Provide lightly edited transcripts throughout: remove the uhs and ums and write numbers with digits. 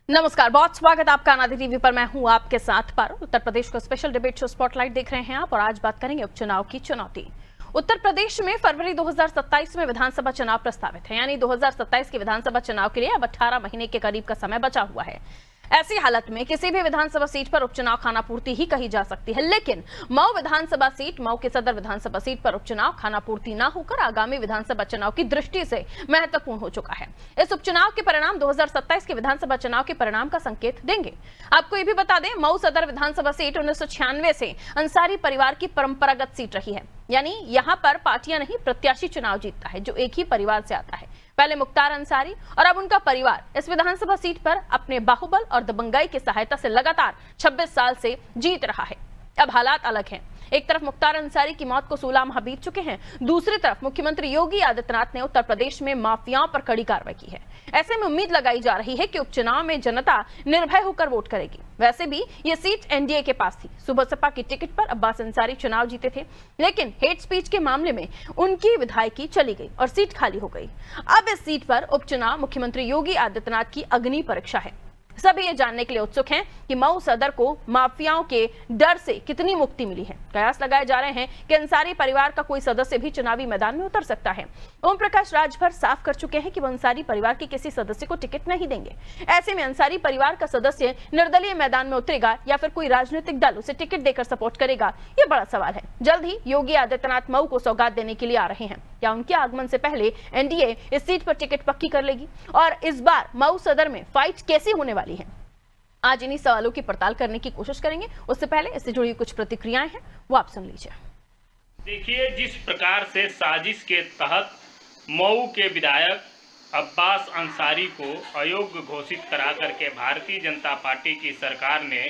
नमस्कार, बहुत स्वागत आपका अनादि टीवी पर। मैं हूं आपके साथ पारुल। उत्तर प्रदेश को स्पेशल डिबेट शो स्पॉटलाइट देख रहे हैं आप, और आज बात करेंगे उपचुनाव की चुनौती। उत्तर प्रदेश में फरवरी 2027 में विधानसभा चुनाव प्रस्तावित है, यानी 2027 के विधानसभा चुनाव के लिए अब 18 महीने के करीब का समय बचा हुआ है। ऐसी हालत में किसी भी विधानसभा सीट पर उपचुनाव खानापूर्ति ही कही जा सकती है, लेकिन मऊ विधानसभा सीट, मऊ के सदर विधानसभा सीट पर उपचुनाव खानापूर्ति न होकर आगामी विधानसभा चुनाव की दृष्टि से महत्वपूर्ण हो चुका है। इस उपचुनाव के परिणाम 2027 के विधानसभा चुनाव के परिणाम का संकेत देंगे। आपको ये भी बता दें, मऊ सदर विधानसभा सीट 1996 से अंसारी परिवार की परंपरागत सीट रही है, यानी यहाँ पर पार्टियां नहीं प्रत्याशी चुनाव जीतता है जो एक ही परिवार से आता है। पहले मुख्तार अंसारी और अब उनका परिवार इस विधानसभा सीट पर अपने बाहुबल और दबंगाई की सहायता से लगातार 26 साल से जीत रहा है। अब हालात अलग हैं। एक तरफ मुख्तार अंसारी की मौत को 16 माह बीत चुके हैं, दूसरी तरफ मुख्यमंत्री योगी आदित्यनाथ ने उत्तर प्रदेश में माफियाओं पर कड़ी कार्रवाई की है। ऐसे में उम्मीद लगाई जा रही है कि उपचुनाव में जनता निर्भय होकर वोट करेगी। वैसे भी ये सीट एनडीए के पास थी। सुबह सपा की टिकट पर अब्बास अंसारी चुनाव जीते थे, लेकिन हेट स्पीच के मामले में उनकी विधायकी चली गई और सीट खाली हो गई। अब इस सीट पर उपचुनाव मुख्यमंत्री योगी आदित्यनाथ की अग्नि परीक्षा है। सभी ये जानने के लिए उत्सुक हैं कि मऊ सदर को माफियाओं के डर से कितनी मुक्ति मिली है। कयास लगाए जा रहे हैं कि अंसारी परिवार का कोई सदस्य भी चुनावी मैदान में उतर सकता है। ओम प्रकाश राजभर साफ कर चुके हैं कि वो अंसारी परिवार के किसी सदस्य को टिकट नहीं देंगे। ऐसे में अंसारी परिवार का सदस्य निर्दलीय मैदान में उतरेगा या फिर कोई राजनीतिक दल उसे टिकट देकर सपोर्ट करेगा, ये बड़ा सवाल है। जल्द ही योगी आदित्यनाथ मऊ को सौगात देने के लिए आ रहे हैं। क्या उनके आगमन से पहले एनडीए इस सीट पर टिकट पक्की कर लेगी, और इस बार मऊ सदर में फाइट कैसी होने वाली है? आज इन्हीं सवालों की पड़ताल करने की कोशिश करेंगे। उससे पहले इससे जुड़ी कुछ प्रतिक्रियाएं हैं, वो आप सुन लीजिए। देखिए, जिस प्रकार से साजिश के तहत मऊ के विधायक अब्बास अंसारी को अयोग्य घोषित करा करके भारतीय जनता पार्टी की सरकार ने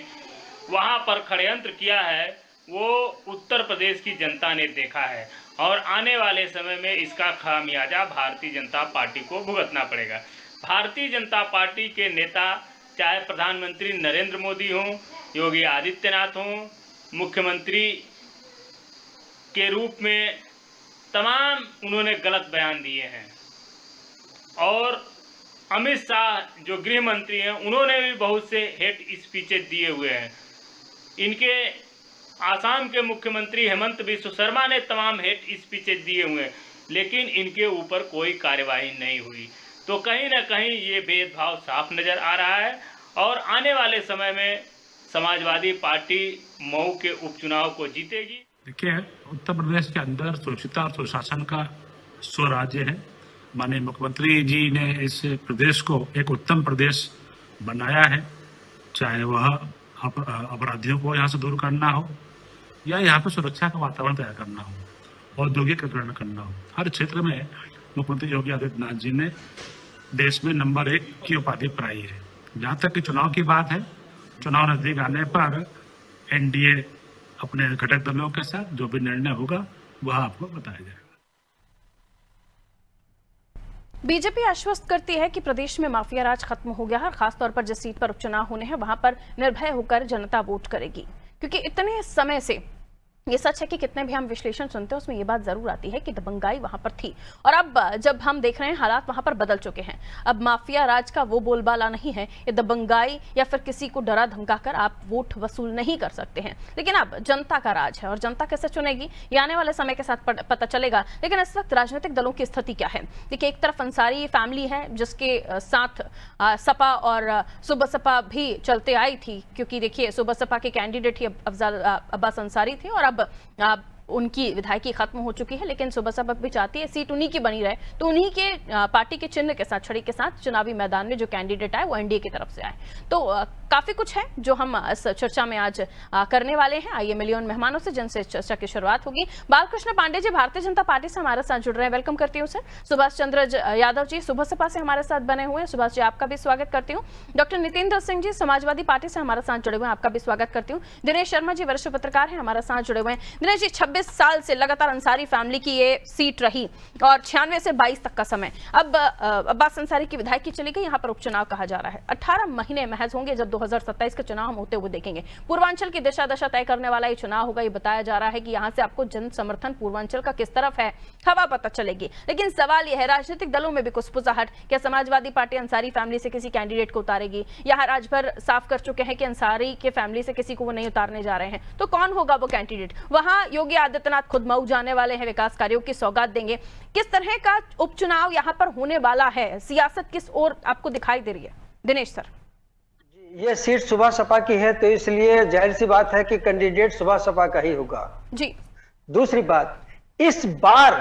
वहां पर षड्यंत्र किया है, वो उत्तर प्रदेश की जनता ने देखा है, और आने वाले समय में इसका खामियाजा भारतीय जनता पार्टी को भुगतना पड़ेगा। भारतीय जनता पार्टी के नेता, चाहे प्रधानमंत्री नरेंद्र मोदी हों, योगी आदित्यनाथ हों, मुख्यमंत्री के रूप में तमाम उन्होंने गलत बयान दिए हैं, और अमित शाह जो गृह मंत्री हैं उन्होंने भी बहुत से हेट स्पीचेज दिए हुए हैं। इनके आसाम के मुख्यमंत्री हेमंत बिस्व शर्मा ने तमाम हेट स्पीचेज दिए हुए हैं, लेकिन इनके ऊपर कोई कार्यवाही नहीं हुई। तो कहीं ना कहीं ये भेदभाव साफ नज़र आ रहा है, और आने वाले समय में समाजवादी पार्टी मऊ के उपचुनाव को जीतेगी। देखिए, उत्तर प्रदेश के अंदर सुरक्षिता और सुशासन का स्वराज्य है। माननीय मुख्यमंत्री जी ने इस प्रदेश को एक उत्तम प्रदेश बनाया है, चाहे वह अपराधियों को यहाँ से दूर करना हो या यहाँ पे सुरक्षा का वातावरण तैयार करना हो, औद्योगिकीकरण करना हो। हर क्षेत्र में मुख्यमंत्री योगी आदित्यनाथ जी ने देश में नंबर 1 की उपाधि पाई है। जहाँ तक कि चुनाव की बात है, चुनाव नजदीक आने पर एनडीए अपने घटक दलों के साथ जो भी निर्णय होगा वह आपको बताया जाएगा। बीजेपी आश्वस्त करती है कि प्रदेश में माफिया राज खत्म हो गया है, और खासतौर पर जिस सीट पर उपचुनाव होने हैं वहां पर निर्भय होकर जनता वोट करेगी, क्योंकि इतने समय से ये सच है कि कितने भी हम विश्लेषण सुनते हैं उसमें ये बात जरूर आती है कि दबंगाई वहां पर थी, और अब जब हम देख रहे हैं हालात वहां पर बदल चुके हैं। अब माफिया राज का वो बोलबाला नहीं है, ये दबंगाई या फिर किसी को डरा धमकाकर आप वोट वसूल नहीं कर सकते हैं। लेकिन अब जनता का राज है, और जनता कैसे चुनेगी ये आने वाले समय के साथ पता चलेगा। लेकिन इस वक्त राजनीतिक दलों की स्थिति क्या है? देखिए, एक तरफ अंसारी फैमिली है जिसके साथ सपा और सुबह सपा भी चलते आई थी, क्योंकि देखिए सुबह सपा के कैंडिडेट ही अब्बास अंसारी थे, और अब उनकी विधायकी खत्म हो चुकी है, लेकिन सुबह सपा भी चाहती है सीट उन्हीं की बनी रहे, तो उन्हीं के पार्टी के चिन्ह के साथ, छड़ी के साथ चुनावी मैदान में जो कैंडिडेट आए वो एनडीए की तरफ से आए। तो काफी कुछ है जो हम इस चर्चा में आज करने वाले हैं। आइए मिलिए उन मेहमानों से जिनसे चर्चा की शुरुआत होगी। बालकृष्ण पांडे जी भारतीय जनता पार्टी से हमारे साथ जुड़ रहे हैं, वेलकम करती हूँ सर। सुभाष चंद्र यादव जी सुबह सपा से हमारे साथ बने हुए हैं, सुभाष जी आपका भी स्वागत करती हूँ। डॉक्टर नितेंद्र सिंह जी समाजवादी पार्टी से हमारे साथ जुड़े हुए हैं, आपका भी स्वागत करती हूँ। दिनेश शर्मा जी वरिष्ठ पत्रकार हैं, हमारे साथ जुड़े हुए हैं। दिनेश जी, 26 साल से लगातार अंसारी फैमिली की ये सीट रही और 96 से 22 तक का समय। अब अब्बास अंसारी की विधायकी चली गई, यहाँ पर उपचुनाव कहा जा रहा है। 18 महीने महज होंगे जब 2027 का चुनाव हम होते हुए देखेंगे। पूर्वांचल की दिशा दशा तय करने वाला ये चुनाव होगा। ये बताया जा रहा है कि यहाँ से आपको जन समर्थन पूर्वांचल का किस तरफ है हवा पता चलेगी। लेकिन सवाल यह है, राजनीतिक दलों में भी कुछ पुजाहट, क्या समाजवादी पार्टी अंसारी फैमिली से किसी कैंडिडेट को उतारेगी? यहाँ राजभर साफ कर चुके हैं कि अंसारी के फैमिली से किसी को वो नहीं उतारने जा रहे हैं, तो कौन होगा वो कैंडिडेट? वहां योगी आदित्यनाथ खुद मऊ जाने वाले हैं, विकास कार्यों की सौगात देंगे। किस तरह का उपचुनाव यहां पर होने वाला है? सियासत किस ओर आपको दिखाई दे रही है दिनेश सर? ये सीट सुबह सपा की है, तो इसलिए जाहिर सी बात है कि कैंडिडेट सुबह सपा का ही होगा जी। दूसरी बात, इस बार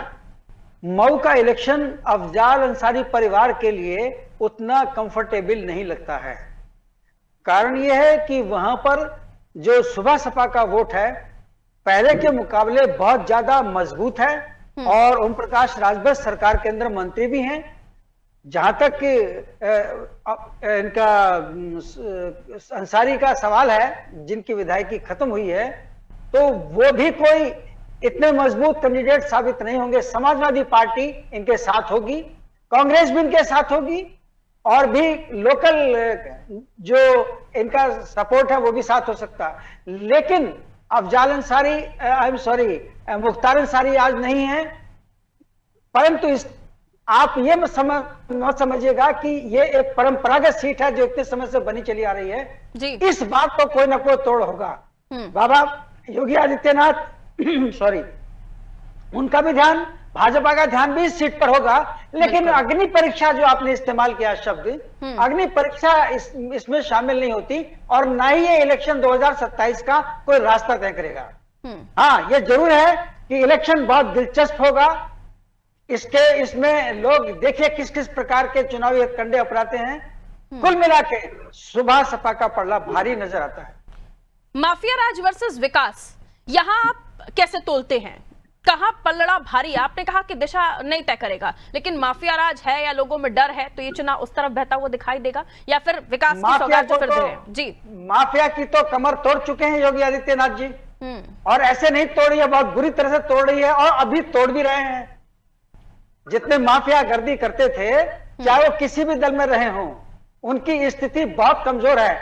मऊ का इलेक्शन अफजाल अंसारी परिवार के लिए उतना कंफर्टेबल नहीं लगता है। कारण यह है कि वहां पर जो सुबह सपा का वोट है पहले के मुकाबले बहुत ज्यादा मजबूत है और ओम प्रकाश राजभर सरकार के अंदर मंत्री भी हैं। जहां तक इनका अंसारी का सवाल है, जिनकी विधायकी खत्म हुई है, तो वो भी कोई इतने मजबूत कैंडिडेट साबित नहीं होंगे। समाजवादी पार्टी इनके साथ होगी, कांग्रेस भी इनके साथ होगी और भी लोकल जो इनका सपोर्ट है वो भी साथ हो सकता है। लेकिन Afzal Ansari, I am sorry, Mukhtar Ansari आज नहीं है। परंतु आप ये मत समझिएगा कि ये एक परंपरागत सीट है जो इतने समय से बनी चली आ रही है जी। इस बात को कोई ना कोई तोड़ होगा। बाबा योगी आदित्यनाथ सॉरी, उनका भी ध्यान, भाजपा का ध्यान भी इस सीट पर होगा। लेकिन अग्नि परीक्षा जो आपने इस्तेमाल किया शब्द, अग्नि परीक्षा इसमें शामिल नहीं होती और ना ही ये इलेक्शन 2027 का कोई रास्ता तय करेगा। हाँ, ये जरूर है कि इलेक्शन बहुत दिलचस्प होगा। इसमें लोग देखिए किस किस प्रकार के चुनावी कंडे अपनाते हैं। कुल मिला के सुबह सपा का पड़ला भारी नजर आता है। माफिया राज वर्सेस विकास, यहां आप कैसे तोलते हैं? कहां पलड़ा भारी? आपने कहा कि दिशा नहीं तय करेगा, लेकिन माफिया राज है या लोगों में डर है, तो ये चुनाव उस तरफ बहता हुआ दिखाई देगा या फिर विकास की सौगात जो फिर दे रहे हैं? जी, माफिया की तो कमर तोड़ चुके हैं योगी आदित्यनाथ जी, और ऐसे नहीं तोड़ रही है, बहुत बुरी तरह से तोड़ रही है और अभी तोड़ भी रहे हैं। जितने माफिया गर्दी करते थे, चाहे वो किसी भी दल में रहे हों, उनकी स्थिति बहुत कमजोर है।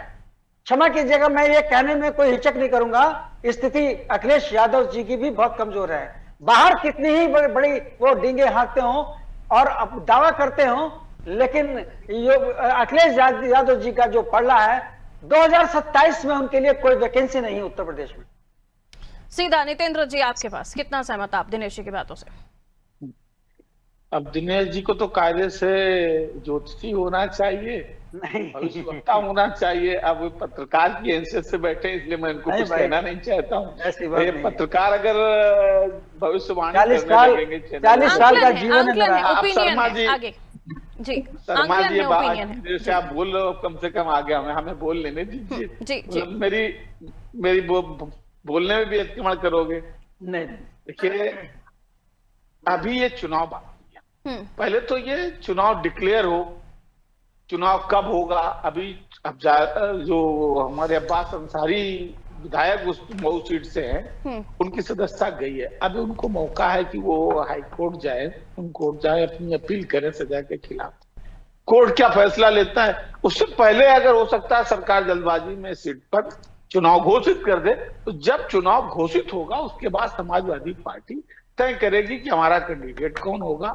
क्षमा कीजिएगा, मैं ये कहने में कोई हिचक नहीं करूंगा, स्थिति अखिलेश यादव जी की भी बहुत कमजोर है। बाहर कितनी ही बड़ी वो डींगे हाँकते हों और दावा करते हों, लेकिन अखिलेश यादव जी का जो पड़ला है 2027 में उनके लिए कोई वैकेंसी नहीं है उत्तर प्रदेश में। सीधा नितेंद्र जी आपके पास, कितना सहमत आप दिनेश जी की बातों से? अब दिनेश जी को तो कायदे से ज्योतिषी होना चाहिए, भविष्यवक्ता होना चाहिए। अब वो पत्रकार की हैसियत से बैठे, इसलिए मैं इनको कुछ कहना नहीं चाहता हूँ। ये पत्रकार अगर भविष्यवाणी 40 साल का जीवन है। शर्मा जी, जी शर्मा जी, जैसे आप बोल रहे हो, कम से कम आगे हमें बोल लेने दीजिए। जी, मेरी बोलने में भी अतिक्रमण करोगे? नहीं। देखिए, अभी ये चुनाव बाकी है। पहले तो ये चुनाव डिक्लेयर हो, चुनाव कब होगा? अभी अब जो हमारे अब्बास अंसारी विधायक उस मऊ सीट से हैं, उनकी सदस्यता गई है। अभी उनको मौका है कि वो हाई कोर्ट जाए, कोर्ट जाए, अपनी अपील करें सजा के खिलाफ। कोर्ट क्या फैसला लेता है, उससे पहले अगर हो सकता है सरकार जल्दबाजी में सीट पर चुनाव घोषित कर दे, तो जब चुनाव घोषित होगा उसके बाद समाजवादी पार्टी तय करेगी कि हमारा कैंडिडेट कौन होगा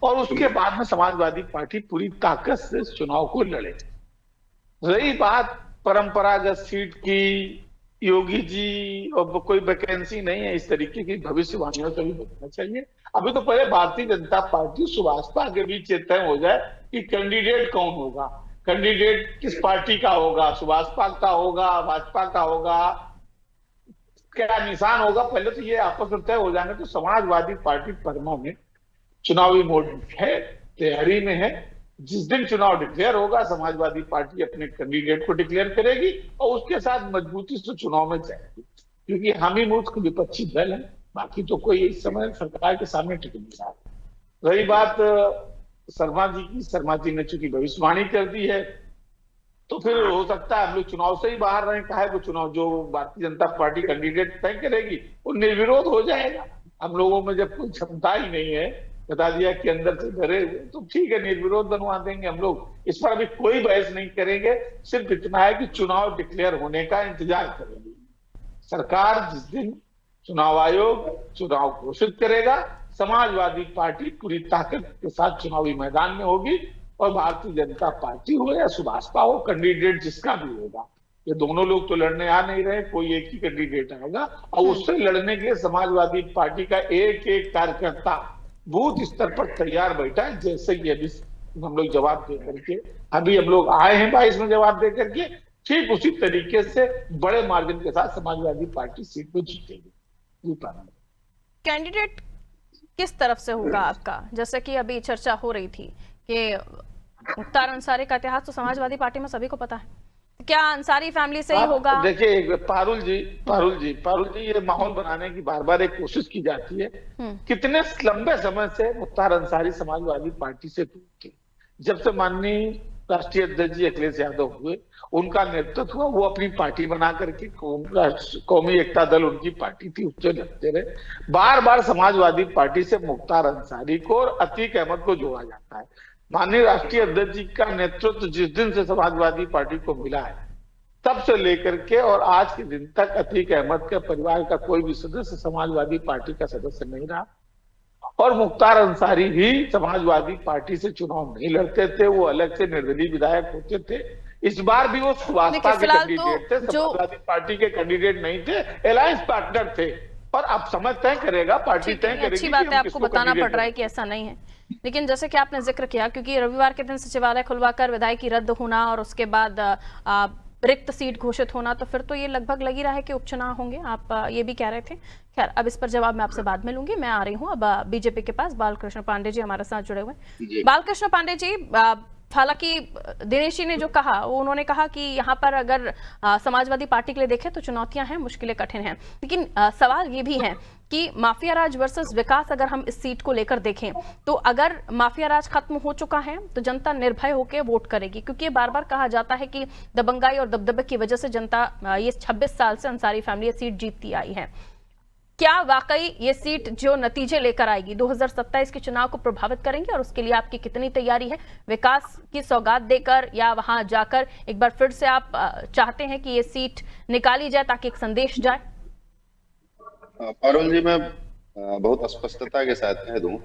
और उसके बाद में समाजवादी पार्टी पूरी ताकत से इस चुनाव को लड़े। रही बात परंपरागत सीट की, योगी जी और कोई वैकेंसी नहीं है, इस तरीके की भविष्यवाणियों से भी बचना चाहिए। अभी तो पहले भारतीय जनता पार्टी सुभाषपा के बीच तय हो जाए कि कैंडिडेट कौन होगा, कैंडिडेट किस पार्टी का होगा, सुभाषपा का होगा, भाजपा का होगा, क्या निशान होगा, पहले तो ये आपस में तय हो जाएंगे। तो समाजवादी पार्टी परमा में चुनावी मोड है, तैयारी में है। जिस दिन चुनाव डिक्लेयर होगा, समाजवादी पार्टी अपने कैंडिडेट को डिक्लेयर करेगी और उसके साथ मजबूती से चुनाव में जाएगी, क्योंकि हम ही मुख्य विपक्षी दल है, बाकी तो कोई इस समय सरकार के सामने टिक नहीं रहा। रही बात शर्मा जी की, शर्मा जी ने चूंकि भविष्यवाणी कर दी है, तो फिर हो सकता है हम लोग चुनाव से ही बाहर रहें। काहे को चुनाव, जो भारतीय जनता पार्टी कैंडिडेट तय करेगी वो निर्विरोध हो जाएगा। हम लोगों में जब कोई क्षमता ही नहीं है, बता दिया कि अंदर से डरे हुए, तो ठीक है निर्विरोध बनवा देंगे हम लोग। इस पर अभी कोई बहस नहीं करेंगे, सिर्फ इतना है कि चुनाव डिक्लेयर होने का इंतजार करेंगे। सरकार जिस दिन चुनाव आयोग चुनाव घोषित करेगा, समाजवादी पार्टी पूरी ताकत के साथ चुनावी मैदान में होगी, और भारतीय जनता पार्टी हो या सुभाषपा हो, कैंडिडेट जिसका भी होगा, ये दोनों लोग तो लड़ने आ नहीं रहे, कोई एक ही कैंडिडेट आएगा, और उससे लड़ने के लिए समाजवादी पार्टी का एक एक कार्यकर्ता बूथ स्तर पर तैयार बैठा है। जैसे ही अभी हम लोग जवाब दे करके, अभी हम लोग आए हैं 22 में जवाब दे करके, ठीक उसी तरीके से बड़े मार्जिन के साथ समाजवादी पार्टी सीट पे जीतेगी। कैंडिडेट किस तरफ से होगा आपका? जैसे कि अभी चर्चा हो रही थी कि मुख्तार अंसारी का इतिहास तो समाजवादी पार्टी में सभी को पता है, क्या अंसारी फैमिली से ही होगा? देखिए पारुल जी, ये माहौल बनाने की बार बार एक कोशिश की जाती है। कितने लंबे समय से मुख्तार अंसारी समाजवादी पार्टी से दूर थे। जब से माननीय राष्ट्रीय अध्यक्ष जी अखिलेश यादव हुए, उनका नेतृत्व हुआ, वो अपनी पार्टी बना करके कौमी एकता दल उनकी पार्टी थी, उससे लड़ते रहे। बार बार समाजवादी पार्टी से मुख्तार अंसारी को और अतीक अहमद को जोड़ा जाता है। माननीय राष्ट्रीय अध्यक्ष जी का नेतृत्व जिस दिन से समाजवादी पार्टी को मिला है, तब से लेकर के और आज के दिन तक अतीक अहमद के परिवार का कोई भी सदस्य समाजवादी पार्टी का सदस्य नहीं रहा, और मुख्तार अंसारी ही समाजवादी पार्टी से चुनाव नहीं लड़ते थे, वो अलग से निर्दलीय विधायक होते थे। इस बार भी वो सुभाषपा के कैंडिडेट थे, समाजवादी पार्टी के कैंडिडेट नहीं थे, अलायंस पार्टनर थे। और अब समय तय करेगा, पार्टी तय करेगी। अच्छी बात है, आपको बताना पड़ रहा है कि ऐसा नहीं है, लेकिन जैसे कि आपने जिक्र किया, क्योंकि रविवार के दिन सचिवालय खुलवाकर विधायकी रद्द होना और उसके बाद रिक्त सीट घोषित होना, तो फिर तो ये लगभग लग ही रहा है कि उपचुनाव होंगे। आप ये भी कह रहे थे। खैर, अब इस पर जवाब मैं आपसे बाद में लूंगी। मैं आ रही हूँ अब बीजेपी के पास। बालकृष्ण पांडे जी हमारे साथ जुड़े हुए। बालकृष्ण पांडे जी, हालांकि दिनेश जी ने जो कहा, वो उन्होंने कहा कि यहाँ पर अगर समाजवादी पार्टी के लिए देखें तो चुनौतियां हैं, मुश्किलें कठिन हैं, लेकिन सवाल ये भी है कि माफिया राज वर्सेस विकास, अगर हम इस सीट को लेकर देखें तो अगर माफिया राज खत्म हो चुका है तो जनता निर्भय होकर वोट करेगी, क्योंकि ये बार बार कहा जाता है कि दबंगाई और दबदबे की वजह से जनता ये 26 साल से अंसारी फैमिली ये सीट जीतती आई है। क्या वाकई ये सीट जो नतीजे लेकर आएगी 2027 के चुनाव को प्रभावित करेंगे, और उसके लिए आपकी कितनी तैयारी है? विकास की सौगात देकर या वहां जाकर एक बार फिर से आप चाहते हैं कि ये सीट निकाली जाए ताकि एक संदेश जाए? पारुल जी, मैं बहुत स्पष्टता के साथ कह दूं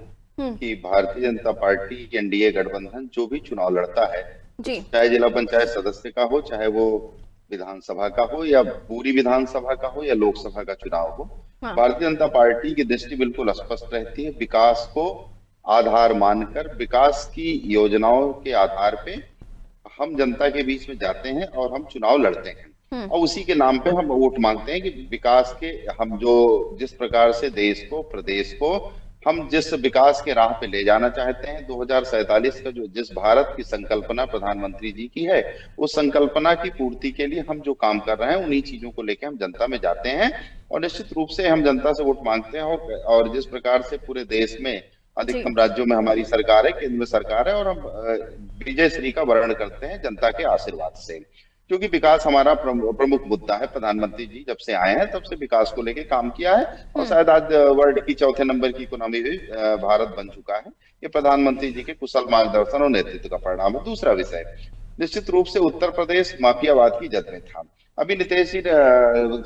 कि भारतीय जनता पार्टी एनडीए गठबंधन जो भी चुनाव लड़ता है, चाहे जिला पंचायत सदस्य का हो, चाहे वो विधानसभा का हो या पूरी विधानसभा का हो या लोकसभा का चुनाव हो, भारतीय जनता पार्टी की दृष्टि बिल्कुल स्पष्ट रहती है। विकास को आधार मानकर, विकास की योजनाओं के आधार पे हम जनता के बीच में जाते हैं और हम चुनाव लड़ते हैं, और उसी के नाम पे हम वोट मांगते हैं कि विकास के हम जो जिस प्रकार से देश को, प्रदेश को हम जिस विकास के राह पे ले जाना चाहते हैं, 2047 का जो जिस भारत की संकल्पना प्रधानमंत्री जी की है, उस संकल्पना की पूर्ति के लिए हम जो काम कर रहे हैं, उन्हीं चीजों को लेकर हम जनता में जाते हैं और निश्चित रूप से हम जनता से वोट मांगते हैं। और जिस प्रकार से पूरे देश में अधिकतम राज्यों में हमारी सरकार है, केंद्र में सरकार है, और हम विजय श्री का वर्ण करते हैं जनता के आशीर्वाद से, क्योंकि विकास हमारा प्रमुख मुद्दा है। प्रधानमंत्री जी जब से आए हैं तब से विकास को लेकर काम किया है, और शायद आज वर्ल्ड की 4थे नंबर की इकोनॉमी भी भारत बन चुका है। ये प्रधानमंत्री जी के कुशल मार्गदर्शन और नेतृत्व का परिणाम है। दूसरा विषय, निश्चित रूप से उत्तर प्रदेश माफियावाद की जद में था। अभी नीतीश जी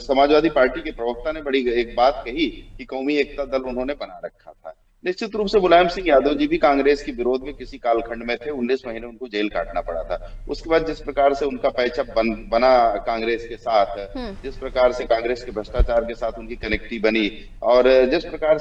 समाजवादी पार्टी के प्रवक्ता ने बड़ी एक बात कही कि कौमी एकता दल उन्होंने बना रखा था। निश्चित रूप से मुलायम सिंह यादव जी भी कांग्रेस के विरोध में किसी कालखंड में थे, 19 महीने उनको जेल काटना पड़ा था। उसके बाद जिस प्रकार से उनका पैचअप बना कांग्रेस के साथ, जिस प्रकार से कांग्रेस के भ्रष्टाचार के साथ उनकी कनेक्टिविटी बनी, और जिस प्रकार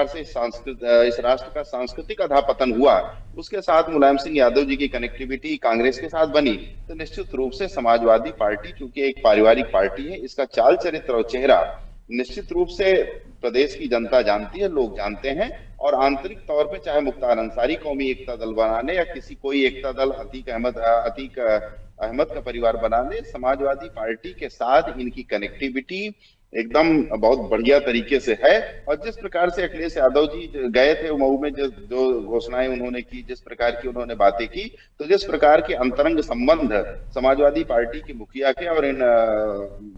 से इस राष्ट्र का सांस्कृतिक अधःपतन हुआ, उसके साथ मुलायम सिंह यादव जी की कनेक्टिविटी कांग्रेस के साथ बनी, तो निश्चित रूप से समाजवादी पार्टी क्योंकि एक पारिवारिक पार्टी है, इसका चाल चरित्र और चेहरा निश्चित रूप से प्रदेश की जनता जानती है, लोग जानते हैं। और आंतरिक तौर पे चाहे मुख्तार अंसारी कौमी एकता दल बनाने या कोई एकता दल अतीक अहमद का परिवार बनाने, समाजवादी पार्टी के साथ इनकी कनेक्टिविटी एकदम बहुत बढ़िया तरीके से है। और जिस प्रकार से अखिलेश यादव जी गए थे मऊ में, जो घोषणाएं उन्होंने की, जिस प्रकार की उन्होंने बातें की, तो जिस प्रकार के अंतरंग संबंध समाजवादी पार्टी के मुखिया के और इन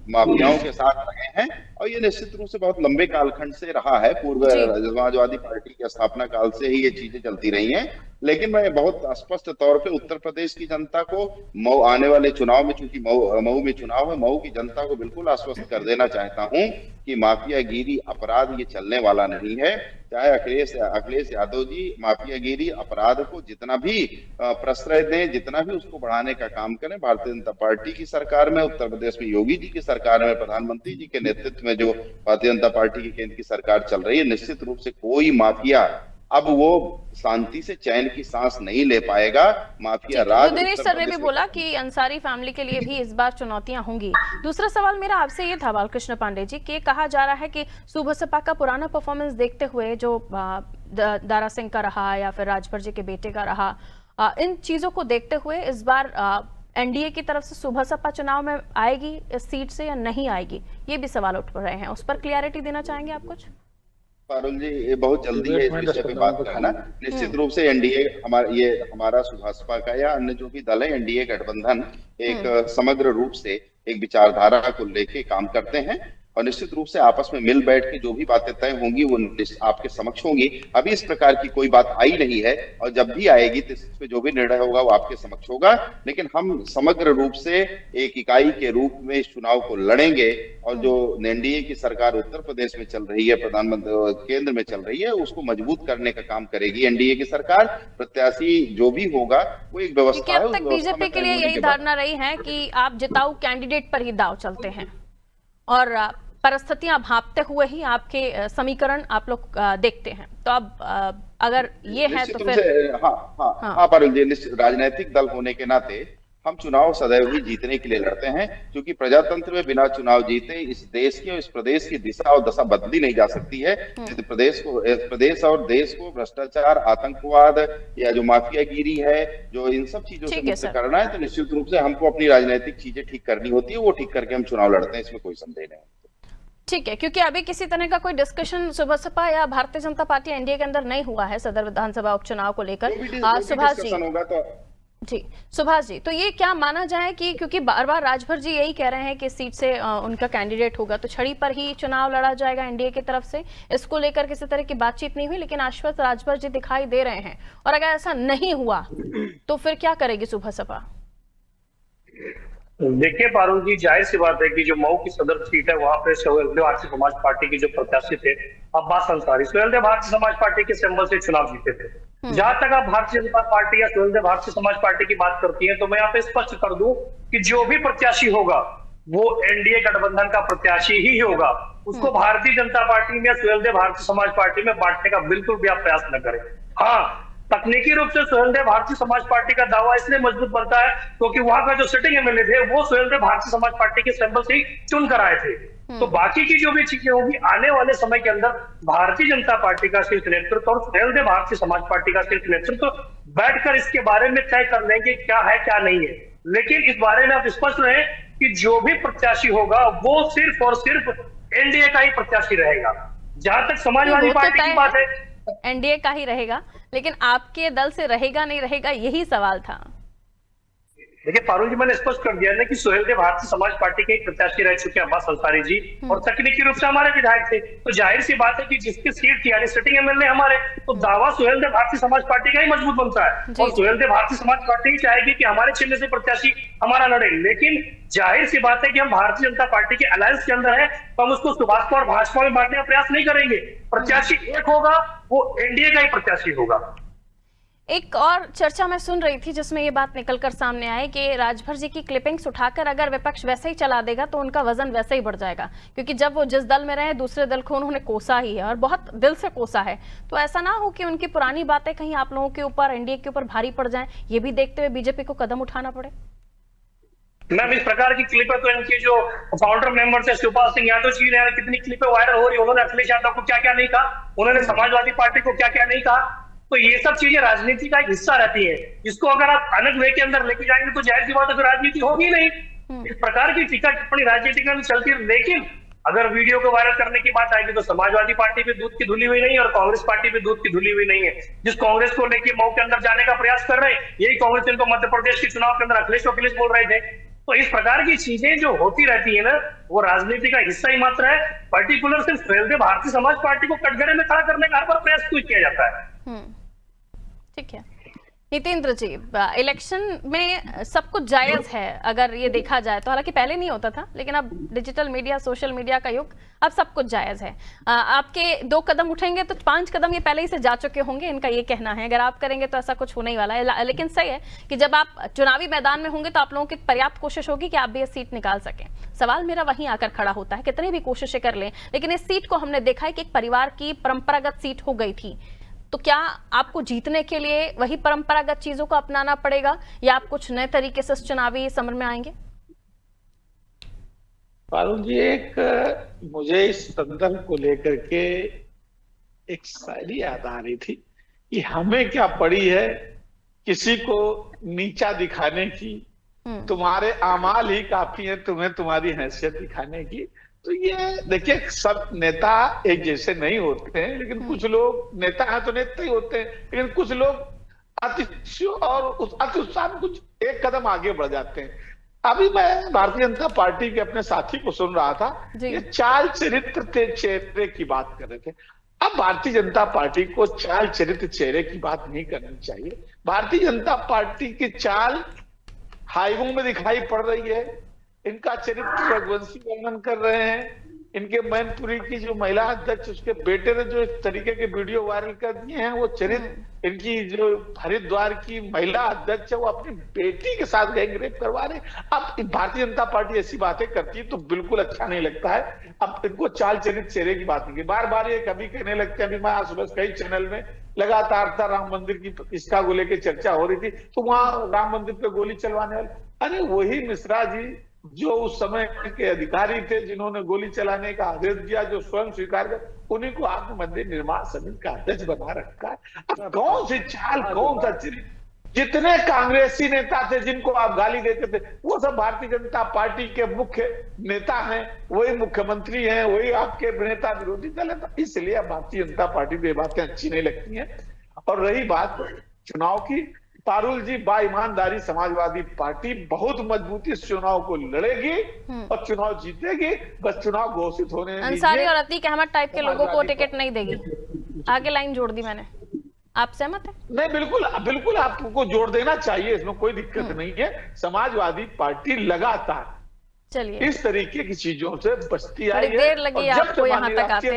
माफियाओं के साथ रहे हैं, और ये निश्चित रूप से बहुत लंबे कालखंड से रहा है, पूर्व समाजवादी पार्टी के स्थापना काल से ही ये चीजें चलती रही हैं। लेकिन मैं बहुत स्पष्ट तौर पे उत्तर प्रदेश की जनता को मऊ आने वाले चुनाव में, चूंकि मऊ में चुनाव है, मऊ की जनता को बिल्कुल आश्वस्त कर देना चाहता हूं कि माफियागिरी अपराध ये चलने वाला नहीं है। चाहे अखिलेश यादव जी माफियागिरी अपराध को जितना भी प्रश्रय दें, जितना भी उसको बढ़ाने का काम करें, भारतीय जनता पार्टी की सरकार में, उत्तर प्रदेश में योगी जी की सरकार में, प्रधानमंत्री जी के नेतृत्व में जो भारतीय जनता पार्टी की केंद्र की सरकार चल रही है, निश्चित रूप से कोई माफिया अब वो शांति से चैन की सांस नहीं ले पाएगा। माफिया राज। तो दिनेश सर ने भी बोला कि अंसारी फैमिली के लिए भी इस बार चुनौतियां होंगी। दूसरा सवाल मेरा आपसे ये था बालकृष्ण पांडे जी, कि कहा जा रहा है कि सुबह सपा का पुराना परफॉर्मेंस देखते हुए, जो दारा सिंह का रहा या फिर राजभर जी के बेटे का रहा, इन चीजों को देखते हुए इस बार एनडीए की तरफ से सुबह सपा चुनाव में आएगी इस सीट से या नहीं आएगी, ये भी सवाल उठ रहे हैं। उस पर क्लियरिटी देना चाहेंगे आप कुछ? पारुल जी, ये बहुत जल्दी है इस विषय पे बात करना। निश्चित रूप से एनडीए हमारा सुभाषपा का या अन्य जो भी दल है, एनडीए गठबंधन एक समग्र रूप से एक विचारधारा को लेके काम करते हैं, और निश्चित रूप से आपस में मिल बैठ के जो भी बातें तय होंगी वो आपके समक्ष होंगी। अभी इस प्रकार की कोई बात आई नहीं है, और जब भी आएगी तो इसमें जो भी निर्णय होगा वो आपके समक्ष होगा। लेकिन हम समग्र रूप से एक इकाई के रूप में इस चुनाव को लड़ेंगे, और जो एनडीए की सरकार उत्तर प्रदेश में चल रही है, प्रधानमंत्री केंद्र में चल रही है, उसको मजबूत करने का काम करेगी एनडीए की सरकार। प्रत्याशी जो भी होगा वो एक व्यवस्था है। अब तक बीजेपी के लिए यही धारणा रही है कि आप जिताऊ कैंडिडेट पर ही दाव चलते हैं, और परिस्थितियां भांपते हुए ही आपके समीकरण आप लोग देखते हैं। तो अब अगर ये है तो फिर हाँ पारुल जी, राजनीतिक दल होने के नाते हम चुनाव सदैव ही जीतने के लिए लड़ते हैं, क्योंकि प्रजातंत्र में बिना चुनाव जीते इस देश की और इस प्रदेश की दिशा और दशा बदली नहीं जा सकती है। प्रदेश और देश को भ्रष्टाचार, आतंकवाद या जो माफियागिरी है, जो इन सब चीजों से मुक्त करना है, तो निश्चित रूप से हमको अपनी राजनीतिक चीजें ठीक करनी होती है। वो ठीक करके हम चुनाव लड़ते हैं, इसमें कोई संदेह नहीं। ठीक है, क्योंकि अभी किसी तरह का कोई डिस्कशन सुबह सपा या भारतीय जनता पार्टी एनडीए के अंदर नहीं हुआ है सदर विधानसभा उपचुनाव को लेकर। सुभाष जी, सुभाष जी, तो ये क्या माना जाए कि क्योंकि बार बार राजभर जी यही कह रहे हैं कि सीट से उनका कैंडिडेट होगा, तो छड़ी पर ही चुनाव लड़ा जाएगा एनडीए की तरफ से, इसको लेकर किसी तरह की बातचीत नहीं हुई, लेकिन आश्वस्त राजभर जी दिखाई दे रहे हैं। और अगर ऐसा नहीं हुआ तो फिर क्या करेगी सुबह सपा? देखिए पारुल जी, जाहिर सी बात है कि जो मऊ की सदर सीट है वहां पे सुहेलदेव भारतीय समाज पार्टी के जो प्रत्याशी थे अब्बास अंसारी, सुहेलदेव भारतीय समाज पार्टी के सिंबल से चुनाव जीते थे। जहां तक आप भारतीय जनता पार्टी या सुहेलदेव भारतीय समाज पार्टी की बात करती है, तो मैं यहाँ पे स्पष्ट कर दूं कि जो भी प्रत्याशी होगा वो एनडीए गठबंधन का प्रत्याशी ही होगा। उसको भारतीय जनता पार्टी में या सुहेलदेव भारतीय समाज पार्टी में बांटने का बिल्कुल भी आप प्रयास न करें। हाँ, तकनीकी रूप से सुहेलदेव भारतीय समाज पार्टी का दावा इसलिए मजबूत बनता है क्योंकि वहां का जो सिटिंग एमएलए थे वो सुहेलदेव भारतीय समाज पार्टी के सिंबल से ही चुन कर आए थे। तो बाकी की जो भी चीजें होंगी आने वाले समय के अंदर भारतीय जनता पार्टी का शीर्ष नेतृत्व और सुहेलदेव भारतीय समाज पार्टी का शीर्ष नेतृत्व बैठकर इसके बारे में तय कर लेंगे क्या है क्या नहीं है। लेकिन इस बारे में आप स्पष्ट रहे कि जो भी प्रत्याशी होगा वो सिर्फ और सिर्फ एनडीए का ही प्रत्याशी रहेगा। जहां तक समाजवादी पार्टी की बात है, एनडीए का ही रहेगा, लेकिन आपके दल से रहेगा नहीं रहेगा, यही सवाल था। देखिए पारुल जी, मैंने स्पष्ट कर दिया ना कि सुहेलदेव भारतीय समाज पार्टी के एक प्रत्याशी रह चुके अब्बास अंसारी जी और तकनीकी रूप से हमारे विधायक थे। तो जाहिर सी बात है कि जिसकी सीट थी यानी सिटिंग एमएलए हमारे, तो दावा सुहेलदेव भारतीय समाज पार्टी का ही मजबूत बनता है और सुहेलदेव भारतीय समाज पार्टी ही चाहेगी कि हमारे चिन्ह से प्रत्याशी हमारा लड़े। लेकिन जाहिर सी बात है कि हम भारतीय जनता पार्टी के अलायंस के अंदर है, तो हम उसको सुभाषपा और भाजपा में बांटने का प्रयास नहीं करेंगे। प्रत्याशी एक होगा, वो एनडीए का ही प्रत्याशी होगा। एक और चर्चा मैं सुन रही थी जिसमें ये बात निकलकर सामने आई कि राजभर जी की क्लिपिंग्स उठाकर अगर विपक्ष वैसे ही चला देगा तो उनका वजन वैसे ही बढ़ जाएगा, क्योंकि जब वो जिस दल में रहे दूसरे दल को उन्होंने कोसा ही है और बहुत दिल से कोसा है। तो ऐसा ना हो कि उनकी पुरानी बातें कहीं आप लोगों के ऊपर, एनडीए के ऊपर भारी पड़ जाएं, ये भी देखते हुए बीजेपी को कदम उठाना पड़े। मैम, इस प्रकार की क्लिपें तो इनके जो फाउंडर मेंबर है शिवपाल सिंह यादव जी ने कितनी क्लिपें वायरल हो रही है, उन्होंने अखिलेश यादव को क्या क्या नहीं कहा, उन्होंने समाजवादी पार्टी को क्या क्या नहीं कहा। तो ये सब चीजें राजनीति का एक हिस्सा रहती है। इसको अगर आप अलग वे के अंदर लेके जाएंगे तो जाहिर सी बात है राजनीति होगी नहीं। इस प्रकार की टीका टिप्पणी राजनीति में चलती है। लेकिन अगर वीडियो को वायरल करने की बात आएगी तो समाजवादी पार्टी पे दूध की धुली हुई नहीं है और कांग्रेस पार्टी पे दूध की धुली हुई नहीं है। जिस कांग्रेस को लेके मऊ के अंदर जाने का प्रयास कर रहे हैं, यही कांग्रेस इनको मध्य प्रदेश के चुनाव के अंदर अखिलेश बोल रहे थे। तो इस प्रकार की चीजें जो होती रहती है ना, वो राजनीति का हिस्सा ही मात्र है। पर्टिकुलर सिर्फ सुहेलदेव भारतीय समाज पार्टी को कटघरे में खड़ा करने का हर बार प्रयास क्यों किया जाता है? ठीक है नितेंद्र जी, इलेक्शन में सब कुछ जायज है अगर ये देखा जाए तो, हालांकि पहले नहीं होता था, लेकिन अब डिजिटल मीडिया, सोशल मीडिया का युग, अब सब कुछ जायज है। आपके 2 कदम उठेंगे तो 5 कदम ये पहले ही से जा चुके होंगे, इनका ये कहना है। अगर आप करेंगे तो ऐसा कुछ होने ही वाला है। लेकिन सही है कि जब आप चुनावी मैदान में होंगे तो आप लोगों की पर्याप्त कोशिश होगी कि आप भी ये सीट निकाल सकें। सवाल मेरा वहीं आकर खड़ा होता है, कितनी भी कोशिशें कर लें, लेकिन इस सीट को हमने देखा है कि एक परिवार की परंपरागत सीट हो गई थी। तो क्या आपको जीतने के लिए वही परंपरागत चीजों को अपनाना पड़ेगा या आप कुछ नए तरीके से इस चुनावी समर में आएंगे? पारुल जी, मुझे इस संदर्भ को लेकर के एक शायरी याद आ रही थी कि हमें क्या पड़ी है किसी को नीचा दिखाने की, तुम्हारे आमाल ही काफी है तुम्हें तुम्हारी हैसियत दिखाने की। तो ये देखिए, सब नेता एक जैसे नहीं होते हैं, लेकिन कुछ लोग नेता हैं तो नेता ही होते हैं, लेकिन कुछ लोग अति उत्साह में कुछ एक कदम आगे बढ़ जाते हैं। अभी मैं भारतीय जनता पार्टी के अपने साथी को सुन रहा था, ये चाल चरित्र चेहरे की बात कर रहे थे। अब भारतीय जनता पार्टी को चाल चरित्र चेहरे की बात नहीं करनी चाहिए। भारतीय जनता पार्टी की चाल हाईवों में दिखाई पड़ रही है, इनका चरित्र रघुवंशी वर्णन कर रहे हैं। इनके मैनपुरी की जो महिला अध्यक्ष, उसके बेटे ने जो इस तरीके के वीडियो वायरल कर दिए हैं, वो चरित्र इनकी जो हरिद्वार की महिला अध्यक्ष है, वो अपनी बेटी के साथ गैंग रेप करवा रहे। अब भारतीय जनता पार्टी ऐसी बातें करती है तो बिल्कुल अच्छा नहीं लगता है। अब इनको चाल चरित्र चेहरे की बात नहीं, बार बार ये कभी कहने लगते हैं। अभी मैं आज सुबह कई चैनल में लगातार था, राम मंदिर की इसका को लेकर चर्चा हो रही थी, तो वहां राम मंदिर पे गोली चलवाने वाले, अरे वही मिश्रा जी जो उस समय के अधिकारी थे, जिन्होंने गोली चलाने का आदेश दिया, जो स्वयं स्वीकार कर, उन्हीं को आपने मंदिर निर्माण समिति का अध्यक्ष बना रखा है। अब कौन सी चाल, कौन सा चरित्र? जितने कांग्रेसी नेता थे जिनको आप गाली देते थे, वो सब भारतीय जनता पार्टी के मुख्य नेता हैं, वही मुख्यमंत्री हैं, वही आपके नेता विरोधी दल है। तो इसलिए भारतीय जनता पार्टी को ये बातें अच्छी नहीं लगती हैं। और रही बात चुनाव की, पारुल जी, ईमानदारी समाजवादी पार्टी बहुत मजबूती से चुनाव को लड़ेगी और चुनाव जीतेगी। बस चुनाव घोषित होने अंसारी और अतीक अहमद टाइप के लोगों को टिकट नहीं देगी। आगे लाइन जोड़ दी मैंने, आप सहमत हैं? नहीं, बिल्कुल आपको जोड़ देना चाहिए, इसमें कोई दिक्कत नहीं है। समाजवादी पार्टी लगातार चलिए इस तरीके की चीजों से बचती आई है। देर लगी आपको यहाँ तक आते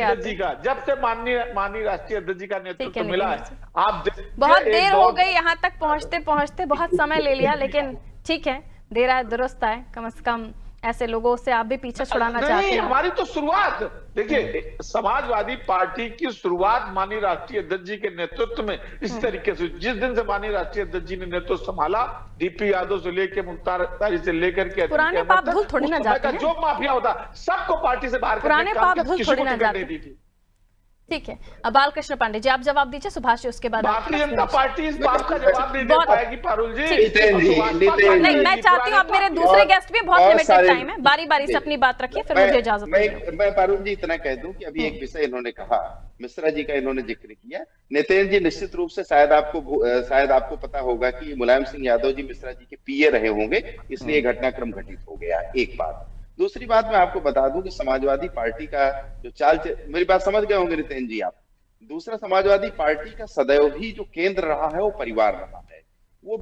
जब से माननीय राष्ट्रीय अध्यक्ष जी का नेतृत्व मिला है, आप बहुत देर हो गई यहाँ तक पहुँचते पहुँचते, बहुत समय ले लिया, लेकिन ठीक है, देर आए दुरुस्त आए। कम से कम ऐसे लोगों से आप भी पीछे छुड़ाना चाहते हैं। हमारी तो शुरुआत, देखिए, समाजवादी पार्टी की शुरुआत माननीय राष्ट्रीय अध्यक्ष जी के नेतृत्व में इस तरीके से, जिस दिन से माननीय राष्ट्रीय अध्यक्ष जी ने नेतृत्व संभाला, डीपी यादव से लेकर मुख्तार अंसारी से लेकर के पुराने पाप धूल थोड़ी ना जाते हैं। जो माफिया होता सबको पार्टी से बाहर पुराने पाप धूल थोड़ी ना जाते हैं। ठीक है, अब बालकृष्ण पांडे जी आप जवाब दीजिए, सुभाष जी उसके बाद। भारतीय जनता पार्टी इस बात का जवाब नहीं दे पाएगी पारुल जी। नहीं, मैं चाहती हूँ अब मेरे दूसरे गेस्ट भी, बहुत लिमिटेड टाइम है, बारी बारी से अपनी बात रखिए, फिर मुझे इजाजत दीजिए। मैं पारुल जी इतना कह दूं कि अभी एक विषय इन्होंने कहा, मिश्रा जी का इन्होंने जिक्र किया। नितेन जी, निश्चित रूप से शायद आपको पता होगा कि मुलायम सिंह यादव जी मिश्रा जी के पीए रहे होंगे, इसलिए घटनाक्रम घटित हो गया। एक बात। दूसरी बात मैं आपको बता दूं कि समाजवादी पार्टी का जो मेरी बात समझ गए होंगे नितेन जी आप। दूसरा, समाजवादी पार्टी का सदैव ही जो केंद्र रहा है वो परिवार रहा है, वो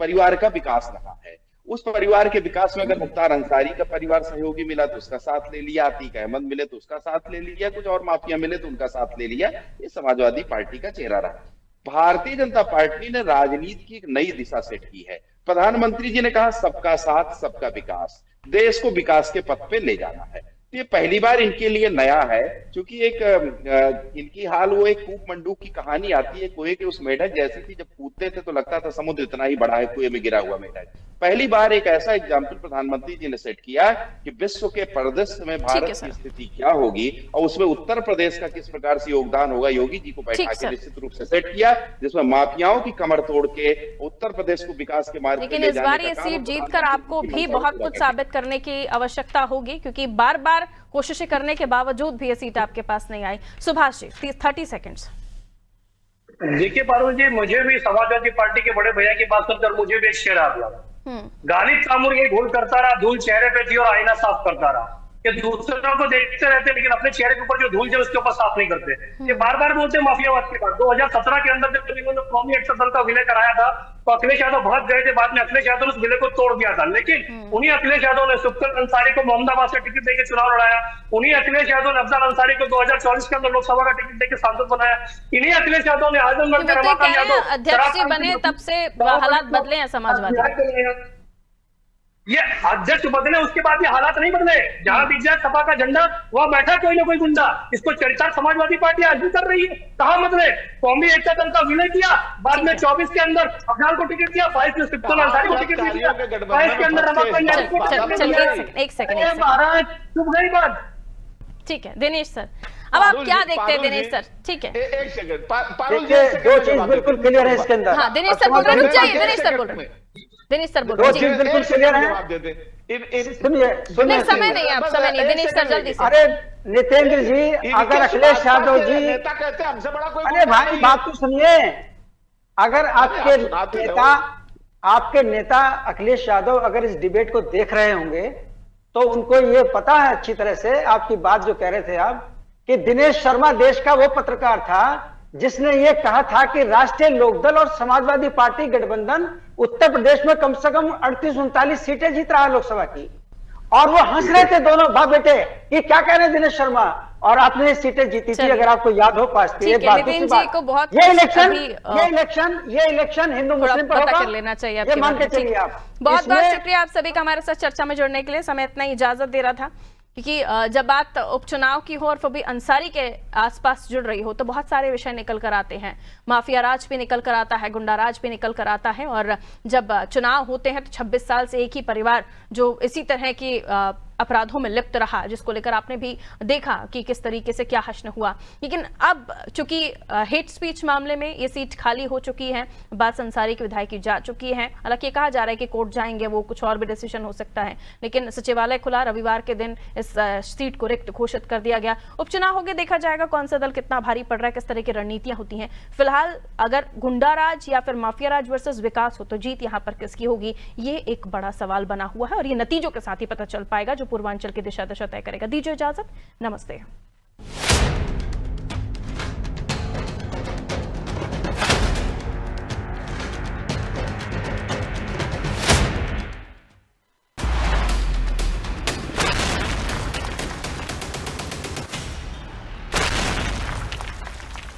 परिवार का विकास रहा है। उस परिवार के विकास में अगर मुख्तार अंसारी का परिवार सहयोगी मिला तो उसका साथ ले लिया, अतीक अहमद मिले तो उसका साथ ले लिया, कुछ और माफिया मिले तो उनका साथ ले लिया। ये समाजवादी पार्टी का चेहरा रहा। भारतीय जनता पार्टी ने राजनीति की एक नई दिशा सेट की है। प्रधानमंत्री जी ने कहा सबका साथ सबका विकास, देश को विकास के पथ पे ले जाना है। ये पहली बार इनके लिए नया है, क्योंकि इनकी हाल वो एक कूप मंडूक की कहानी आती है। कुएं के उस मेढक जैसी थी, जब कूदते थे तो लगता था समुद्र इतना ही बड़ा है, कुएं में गिरा हुआ मेढक। पहली बार एक ऐसा एग्जाम्पल प्रधानमंत्री जी ने सेट किया कि विश्व के परिदृश्य में भारत की स्थिति क्या होगी और उसमें उत्तर प्रदेश का किस प्रकार से योगदान होगा, योगी जी को बैठा के निश्चित रूप से सेट किया, जिसमें माफियाओं की कमर तोड़ के उत्तर प्रदेश को विकास के मार्ग। लेकिन इस बार ये सीट जीतकर आपको भी बहुत कुछ साबित करने की आवश्यकता होगी, क्योंकि बार बार कोशिशें करने के बावजूद भी ये सीट आपके पास नहीं आई। सुभाष जी 30 सेकंड्स। देखिए पारुल जी, मुझे भी समाजवादी पार्टी के बड़े भैया की बात सुनकर मुझे भी एक शेर याद लगा। गालिब तामुर ये भूल करता रहा, धूल चेहरे पे थी और आईना साफ करता रहा कि दूसरों को देखते रहते लेकिन अपने चेहरे के ऊपर जो धूल है उसके ऊपर साफ नहीं करते। ये बार बार बोलते माफियावाद की बात। 2017 के अंदर जब इन्होंने कौमी एकता दल का विलय कराया था तो अखिलेश यादव भाग गए थे, बाद में अखिलेश यादव ने उस विलय को तोड़ दिया था। लेकिन उन्हीं अखिलेश यादव ने सुखचंद अंसारी को मोहम्मदाबाद से टिकट देकर चुनाव लड़ाया, उन्हीं अखिलेश यादव ने अफजल अंसारी को 2024 के अंदर लोकसभा का टिकट देकर सांसद बनाया, इन्हीं अखिलेश यादव ने आजमगढ़ के रमाकांत यादव अध्यक्ष जी बने तब से हालात बदले हैं समाजवादी। ये अध्यक्ष बदले उसके बाद ये हालात नहीं बदले। जहां दिख जाए सपा का झंडा वहां बैठा कोई ना कोई गुंडा। इसको चरितार्थ समाजवादी पार्टी आज भी कर रही है। कहां बदले? कौमी एकता दल का विलय किया, बाद में 24 के अंदर अफजाल को टिकट दिया, 22 में सुखचंद अंसारी को टिकट दिया, 22 के अंदर रमाकांत यादव को टिकट दिया। एक सेकंड महाराज चुप गई बात। ठीक है दिनेश सर, अब आप क्या देखते हैं दिनेश सर? ठीक है एक सेकंड, दो चीज बिल्कुल क्लियर है इसके अंदर। हाँ दिनेश सर बोल रहे हैं, चाहिए दिनेश सर बोल रहे हैं, दिनेश सर बोल रहे हैं। दो चीज बिल्कुल क्लियर है। सुनिए समय नहीं है, अब समय नहीं। दिनेश सर जल्दी से। अरे नितेंद्र जी, अगर अखिलेश यादव जी, नेता कहते हैं हमसे बड़ा कोई, अरे भाई बात तो सुनिए, अगर आपके नेता अखिलेश यादव अगर इस डिबेट को देख रहे होंगे तो उनको ये पता है अच्छी तरह से, आपकी बात जो कह रहे थे आप, कि दिनेश शर्मा देश का वो पत्रकार था जिसने ये कहा था कि राष्ट्रीय लोकदल और समाजवादी पार्टी गठबंधन उत्तर प्रदेश में कम से कम 38-39 सीटें जीत रहा है लोकसभा की, और वो हंस रहे थे दोनों बाप बेटे कि क्या कह रहे हैं दिनेश शर्मा, और आपने सीटें जीती थी, अगर आपको याद हो पास की। एक बात, ये इलेक्शन हिंदू मुस्लिम पर होगा, कर लेना चाहिए, ये मान के चलिए आप। बहुत बहुत शुक्रिया आप सभी का हमारे साथ चर्चा में जुड़ने के लिए। समय इतना इजाजत दे रहा था क्योंकि जब बात उपचुनाव की हो और फिर भी अंसारी के आसपास जुड़ रही हो तो बहुत सारे विषय निकल कर आते हैं। माफिया राज भी निकल कर आता है, गुंडा राज भी निकल कर आता है, और जब चुनाव होते हैं तो 26 साल से एक ही परिवार जो इसी तरह की अपराधों में लिप्त रहा, जिसको लेकर आपने भी देखा कि किस तरीके से क्या हश्न हुआ। लेकिन अब चूंकि हेट स्पीच मामले में ये सीट खाली हो चुकी है, अब्बास अंसारी की विधायकी जा चुकी है। हालांकि ये कहा जा रहा है कि कोर्ट जाएंगे, वो कुछ और भी डिसीजन हो सकता है, लेकिन सचिवालय खुला, रविवार के दिन इस सीट को रिक्त घोषित कर दिया गया। उपचुनाव हो गया, देखा जाएगा कौन सा दल कितना भारी पड़ रहा है, किस तरह की रणनीतियां होती हैं। फिलहाल अगर गुंडा राज या फिर माफिया राज वर्सेस विकास हो तो जीत यहाँ पर किसकी होगी, ये एक बड़ा सवाल बना हुआ है, और ये नतीजों के साथ ही पता चल पाएगा जो पूर्वांचल की दिशा दशा तय करेगा। दीजिए इजाजत, नमस्ते।